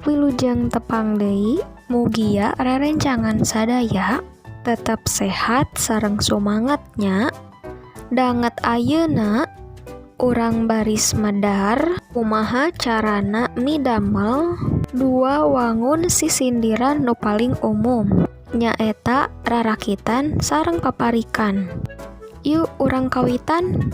Wilujeng tepang deui, mugia rerencangan sadaya tetap sehat sareng sumangetnya. Danget ayeuna urang baris medar kumaha carana midamel dua wangun sisindiran nu paling umum, nyaeta rarakitan sareng paparikan. Yuk urang kawitan.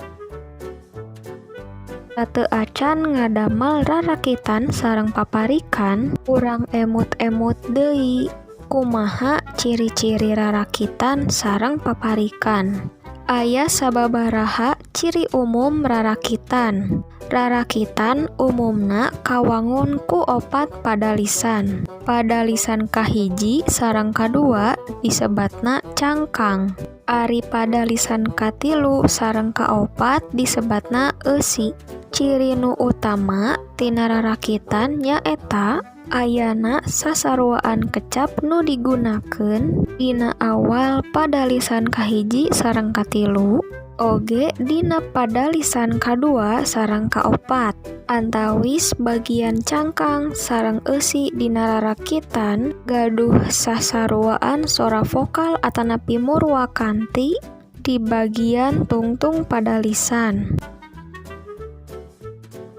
Teu acan ngadamel rarakitan sareng paparikan, urang emut-emut deui kumaha ciri-ciri rarakitan sareng paparikan. Aya sababaraha ciri umum rarakitan. Rarakitan umumna kawangun ku 4 padalisan. Padalisan kahiji sareng kadua disebatna cangkang. Ari padalisan katilu sareng kaopat disebatna eusi. Ciri nu utama tina rarakitan nyaeta ayana sasaruaan kecap nu digunakeun dina awal padalisan kahiji sareng katilu, oge dina padalisan kadua sareng kaopat. Antawis bagian cangkang sareng eusi dina rarakitan gaduh sasaruaan sora vokal atanapi murwa kanti di bagian tungtung padalisan.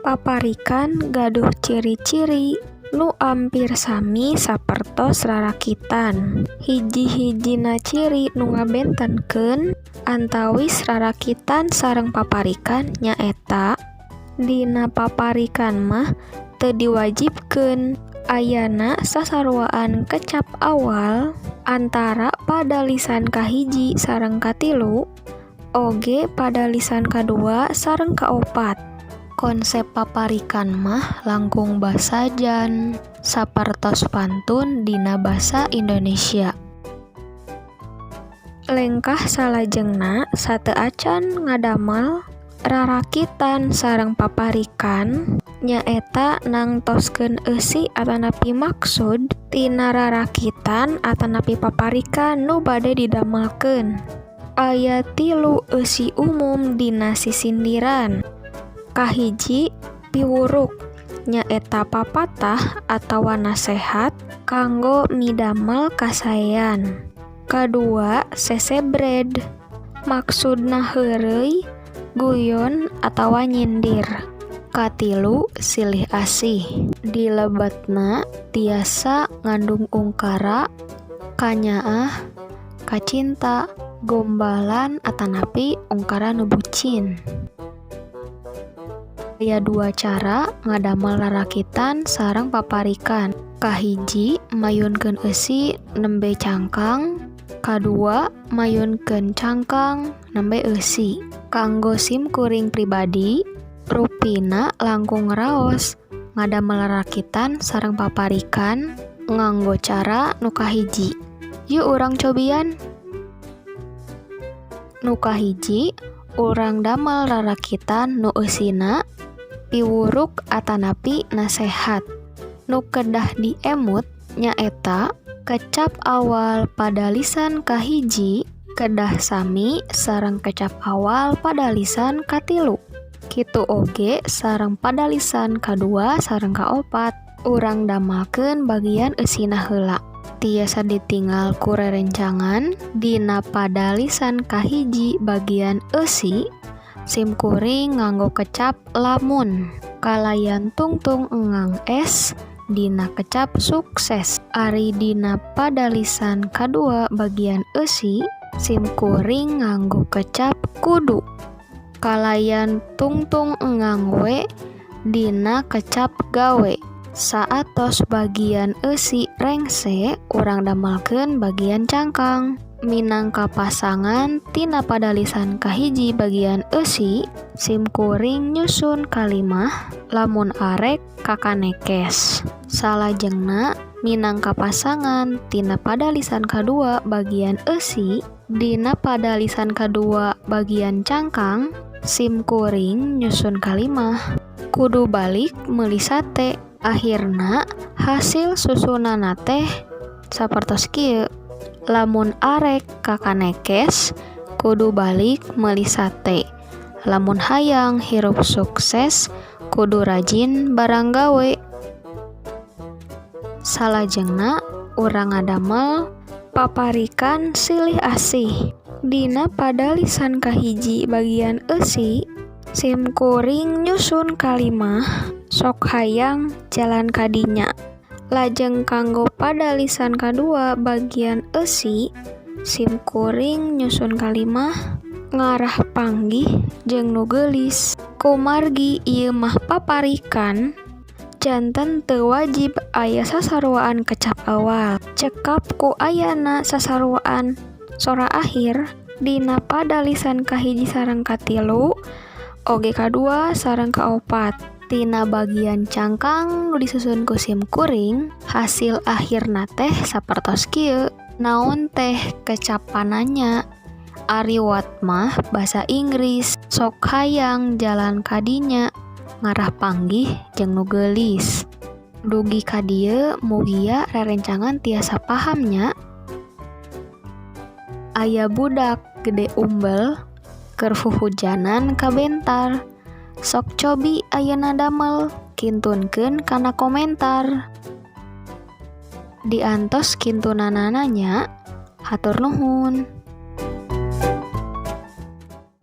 Paparikan gaduh ciri-ciri nu ampir sami sapertos rarakitan. Hiji-hijina ciri nu ngabentenkeun antawis rarakitan sareng paparikan nyaeta dina paparikan mah teu diwajibkeun ayana sasaruaan kecap awal antara padalisan kahiji sareng katilu, oge padalisan kadua sareng kaopat. Konsep paparikan mah langkung basa jan sapertos pantun dina basa Indonesia. Lengkah salajengna sateu acan ngadamel rarakitan sareng paparikan nyaeta nangtoskeun eusi atanapi maksud tina rarakitan atanapi paparikan nu bade didamelkeun. Aya 3 eusi umum dina sisindiran. Kahiji piwuruk, nyaeta papatah atawa nasehat kanggo midamel kasaean. Kadua sesebred, maksudna heureuy, guyon atawa nyindir. Katilu silih asih, dilebetna tiasa ngandung ungkara, kanyaah, kacinta, gombalan atanapi ungkara nu bucin. Aya 2 cara ngadamel rarakitan sareng paparikan. Kahiji mayunkeun eusi nembe cangkang, kadua mayunkeun cangkang nembe eusi. Kanggo simkuring pribadi, rupina langkung raos ngadamel rarakitan sareng paparikan nganggo cara nu kahiji. Yuk urang cobian. Nu kahiji, urang damel rarakitan nu eusina piwuruk atanapi nasehat. Nu kedah diemut nyaeta kecap awal padalisan kahiji kedah sami sareng kecap awal padalisan katilu. Kitu oge sareng padalisan kadua sareng kaopat. Urang damelkeun bagian eusina heula. Tiasa ditinggal ku rerencangan dina padalisan kahiji bagian eusi simkuring nganggo kecap lamun. Kalayan tungtung engang es dina kecap sukses. Ari dina padalisan kadua bagian eusi simkuring nganggo kecap kudu. Kalayan tungtung engang we dina kecap gawe. Saatos bagian eusi rengse urang damelkeun bagian cangkang. Minangka pasangan tina padalisan kahiji bagian eusi simkuring nyusun kalimah lamun arek kakanekes. Salajengna minangka pasangan tina padalisan kadua bagian eusi dina padalisan kadua bagian cangkang simkuring nyusun kalimah kudu balik meuli sate. Akhirna hasil susunana teh sapertos kieu. Lamun arek kakanekes kudu balik meuli sate. Lamun hayang hirup sukses kudu rajin barang gawe. Salajengna urang ngadamel paparikan silih asih. Dina padalisan kahiji bagian eusi, simkuring nyusun kalimah sok hayang jalan kadinya. Lajeng kanggo padalisan kadua bagian eusi, simkuring nyusun kalimah ngarah panggih jeung nu geulis. Kumargi ieu mah paparikan, janten teu wajib aya sasarwaan kecap awal. Cekap ku ayana sasarwaan sora akhir dina padalisan kahiji sareng katilu, oge kadua sareng kaopat. Tina bagian cangkang nu disusun ku simkuring, hasil akhirna teh sapertos kieu. Naon teh kecapananya? Ariwat mah basa Inggris, sok hayang jalan kadinya, ngarah panggih jeung nu geulis. Dugi ka dieu mugia rerencangan tiasa pahamnya. Aya budak gede umbel keur huhujanan kabentar. Sok cobi ayeuna damel, kintunkeun kana komentar. Diantos kintunanana nya. Hatur nuhun.